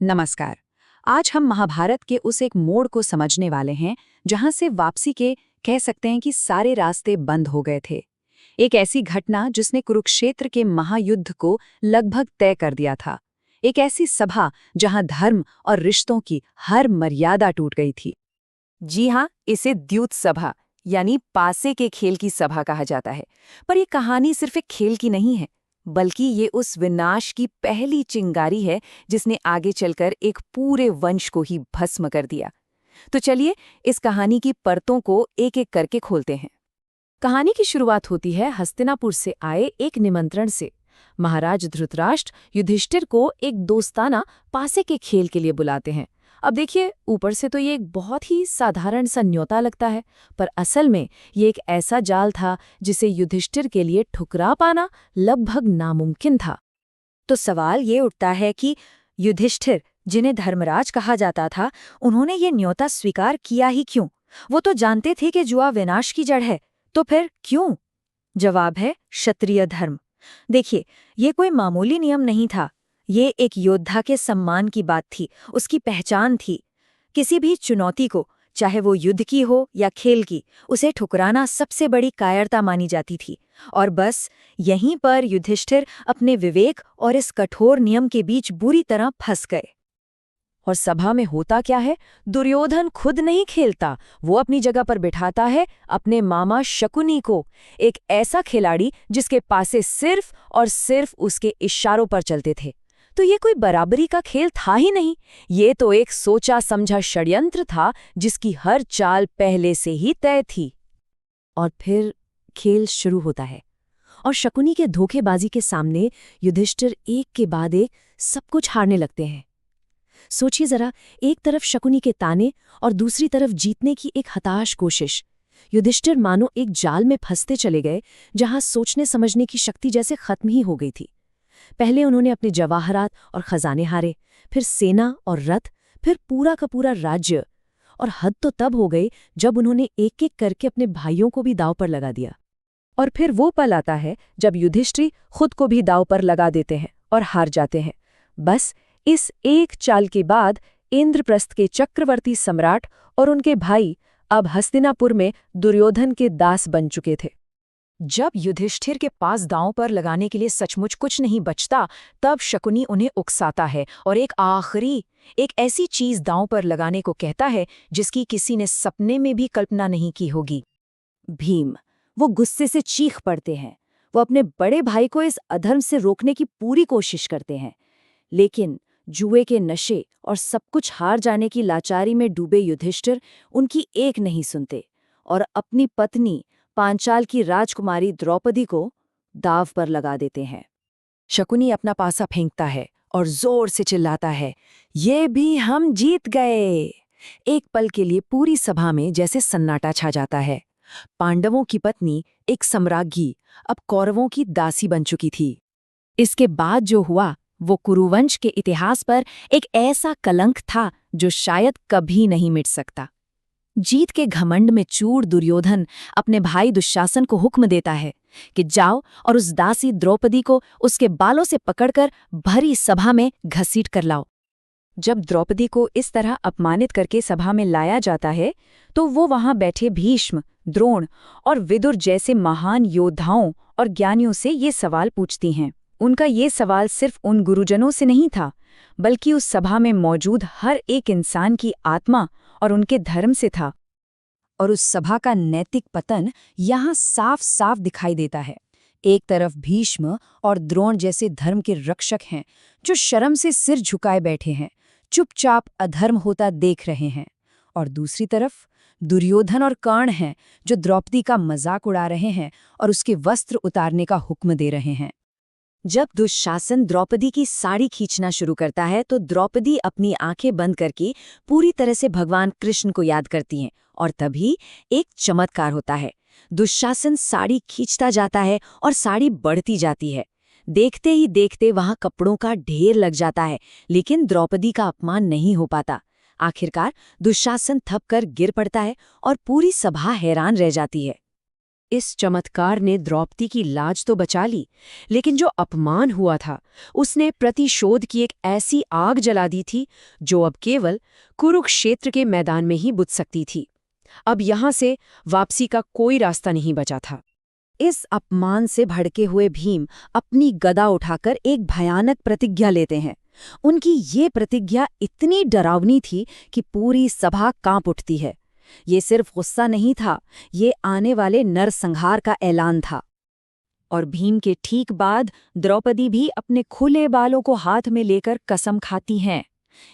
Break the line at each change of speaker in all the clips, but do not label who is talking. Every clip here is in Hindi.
नमस्कार। आज हम महाभारत के उस एक मोड़ को समझने वाले हैं जहां से वापसी के कह सकते हैं कि सारे रास्ते बंद हो गए थे। एक ऐसी घटना जिसने कुरुक्षेत्र के महायुद्ध को लगभग तय कर दिया था। एक ऐसी सभा जहां धर्म और रिश्तों की हर मर्यादा टूट गई थी।
जी हाँ, इसे द्यूत सभा यानी पासे के खेल की सभा कहा जाता है। पर ये कहानी सिर्फ एक खेल की नहीं है, बल्कि ये उस विनाश की पहली चिंगारी है जिसने आगे चलकर एक पूरे वंश को ही भस्म कर दिया। तो चलिए इस कहानी की परतों को एक एक करके खोलते हैं। कहानी की शुरुआत होती है हस्तिनापुर से आए एक निमंत्रण से। महाराज धृतराष्ट्र युधिष्ठिर को एक दोस्ताना पासे के खेल के लिए बुलाते हैं। अब देखिए, ऊपर से तो ये एक बहुत ही साधारण सा न्योता लगता है, पर असल में ये एक ऐसा जाल था जिसे युधिष्ठिर के लिए ठुकरा पाना लगभग नामुमकिन था।
तो सवाल ये उठता है कि युधिष्ठिर, जिन्हें धर्मराज कहा जाता था, उन्होंने ये न्योता स्वीकार किया ही क्यों? वो तो जानते थे कि जुआ विनाश की जड़ है, तो फिर क्यों? जवाब है क्षत्रिय धर्म। देखिए, ये कोई मामूली नियम नहीं था। ये एक योद्धा के सम्मान की बात थी, उसकी पहचान थी। किसी भी चुनौती को, चाहे वो युद्ध की हो या खेल की, उसे ठुकराना सबसे बड़ी कायरता मानी जाती थी। और बस यहीं पर युधिष्ठिर अपने विवेक और इस कठोर नियम के बीच बुरी तरह फंस गए।
और सभा में होता क्या है? दुर्योधन खुद नहीं खेलता, वो अपनी जगह पर बिठाता है अपने मामा शकुनी को, एक ऐसा खिलाड़ी जिसके पासे सिर्फ और सिर्फ उसके इशारों पर चलते थे। तो ये कोई बराबरी का खेल था ही नहीं, ये तो एक सोचा समझा षड्यंत्र था जिसकी हर चाल पहले से ही तय थी। और फिर खेल शुरू होता है, और शकुनी के धोखेबाजी के सामने युधिष्ठिर एक के बाद एक सब कुछ हारने लगते हैं। सोचिए जरा, एक तरफ शकुनी के ताने और दूसरी तरफ जीतने की एक हताश कोशिश। युधिष्ठिर मानो एक जाल में फंसते चले गए जहां सोचने समझने की शक्ति जैसे खत्म ही हो गई थी। पहले उन्होंने अपने जवाहरात और खजाने हारे, फिर सेना और रथ, फिर पूरा का पूरा राज्य। और हद तो तब हो गई जब उन्होंने एक एक करके अपने भाइयों को भी दांव पर लगा दिया। और फिर वो पल आता है जब युधिष्ठिर खुद को भी दांव पर लगा देते हैं और हार जाते हैं। बस इस एक चाल के बाद इंद्रप्रस्थ के चक्रवर्ती सम्राट और उनके भाई अब हस्तिनापुर में दुर्योधन के दास बन चुके थे। जब युधिष्ठिर के पास दांव पर लगाने के लिए सचमुच कुछ नहीं बचता, तब शकुनी उन्हें उकसाता है और एक ऐसी चीज दांव पर लगाने को कहता है जिसकी किसी ने सपने में भी कल्पना नहीं की होगी।
भीम। वो गुस्से से चीख पड़ते हैं। वो अपने बड़े भाई को इस अधर्म से रोकने की पूरी कोशिश करते हैं, लेकिन जुए के नशे और सब कुछ हार जाने की लाचारी में डूबे युधिष्ठिर उनकी एक नहीं सुनते और अपनी पत्नी पांचाल की राजकुमारी द्रौपदी को दांव पर लगा देते हैं।
शकुनी अपना पासा फेंकता है और जोर से चिल्लाता है, ये भी हम जीत गए। एक पल के लिए पूरी सभा में जैसे सन्नाटा छा जाता है। पांडवों की पत्नी, एक सम्राज्ञी, अब कौरवों की दासी बन चुकी थी। इसके बाद जो हुआ वो कुरुवंश के इतिहास पर एक ऐसा कलंक था जो शायद कभी नहीं मिट सकता। जीत के घमंड में चूर दुर्योधन अपने भाई दुशासन को हुक्म देता है कि जाओ और उस दासी द्रौपदी को उसके बालों से पकड़कर भरी सभा में घसीट कर लाओ।
जब द्रौपदी को इस तरह अपमानित करके सभा में लाया जाता है तो वो वहां बैठे भीष्म, द्रोण और विदुर जैसे महान योद्धाओं और ज्ञानियों से ये सवाल पूछती हैं। उनका ये सवाल सिर्फ उन गुरुजनों से नहीं था, बल्कि उस सभा में मौजूद हर एक इंसान की आत्मा और उनके धर्म से था। और उस सभा का नैतिक पतन यहाँ साफ साफ दिखाई देता है। एक तरफ भीष्म और द्रोण जैसे धर्म के रक्षक हैं जो शर्म से सिर झुकाए बैठे हैं, चुपचाप अधर्म होता देख रहे हैं। और दूसरी तरफ दुर्योधन और कर्ण हैं जो द्रौपदी का मजाक उड़ा रहे हैं और उसके वस्त्र उतारने का हुक्म दे रहे हैं। जब दुशासन द्रौपदी की साड़ी खींचना शुरू करता है तो द्रौपदी अपनी आंखें बंद करके पूरी तरह से भगवान कृष्ण को याद करती हैं। और तभी एक चमत्कार होता है। दुशासन साड़ी खींचता जाता है और साड़ी बढ़ती जाती है। देखते ही देखते वहां कपड़ों का ढेर लग जाता है, लेकिन द्रौपदी का अपमान नहीं हो पाता। आखिरकार दुशासन थपकर गिर पड़ता है और पूरी सभा हैरान रह जाती है।
इस चमत्कार ने द्रौपदी की लाज तो बचा ली, लेकिन जो अपमान हुआ था उसने प्रतिशोध की एक ऐसी आग जला दी थी जो अब केवल कुरुक्षेत्र के मैदान में ही बुझ सकती थी। अब यहां से वापसी का कोई रास्ता नहीं बचा था।
इस अपमान से भड़के हुए भीम अपनी गदा उठाकर एक भयानक प्रतिज्ञा लेते हैं। उनकी ये प्रतिज्ञा इतनी डरावनी थी कि पूरी सभा कांप उठती है। ये सिर्फ गुस्सा नहीं था, ये आने वाले नरसंहार का ऐलान था। और भीम के ठीक बाद द्रौपदी भी अपने खुले बालों को हाथ में लेकर कसम खाती हैं।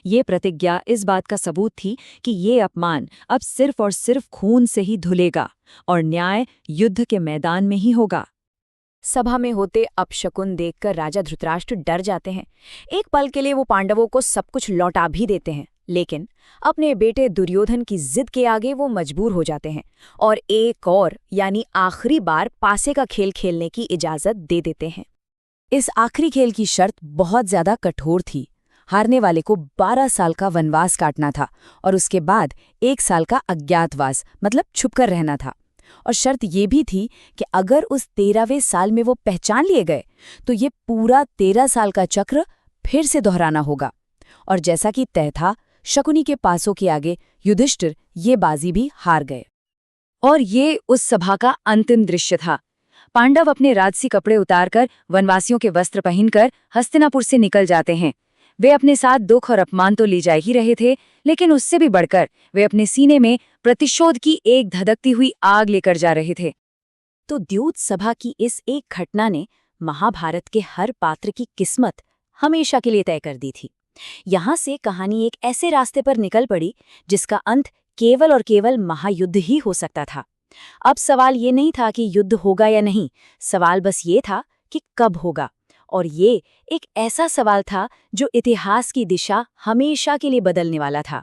ये प्रतिज्ञा इस बात का सबूत थी कि ये अपमान अब सिर्फ और सिर्फ खून से ही धुलेगा और न्याय युद्ध के मैदान में ही होगा।
सभा में होते अपशकुन देखकर राजा धृतराष्ट्र डर जाते हैं। एक पल के लिए वो पांडवों को सब कुछ लौटा भी देते हैं, लेकिन अपने बेटे दुर्योधन की जिद के आगे वो मजबूर हो जाते हैं और एक और यानी आखिरी बार पासे का खेल खेलने की इजाजत दे देते हैं।
इस आखिरी खेल की शर्त बहुत ज्यादा कठोर थी। हारने वाले को 12 साल का वनवास काटना था और उसके बाद 1 साल का अज्ञातवास मतलब छुपकर रहना था। और शर्त ये भी थी कि अगर उस 13वें साल में वो पहचान लिए गए तो ये पूरा 13 साल का चक्र फिर से दोहराना होगा। और जैसा कि तय था, शकुनी के पासों के आगे युधिष्ठिर ये बाजी भी हार गए।
और ये उस सभा का अंतिम दृश्य था। पांडव अपने राजसी कपड़े उतारकर वनवासियों के वस्त्र पहनकर हस्तिनापुर से निकल जाते हैं। वे अपने साथ दुख और अपमान तो ले जा ही रहे थे, लेकिन उससे भी बढ़कर वे अपने सीने में प्रतिशोध की एक धधकती हुई आग लेकर जा रहे थे।
तो द्यूत सभा की इस एक घटना ने महाभारत के हर पात्र की किस्मत हमेशा के लिए तय कर दी थी। यहाँ से कहानी एक ऐसे रास्ते पर निकल पड़ी जिसका अंत केवल और केवल महायुद्ध ही हो सकता था। अब सवाल ये नहीं था कि युद्ध होगा या नहीं, सवाल बस ये था कि कब होगा। और ये एक ऐसा सवाल था जो इतिहास की दिशा हमेशा के लिए बदलने वाला था।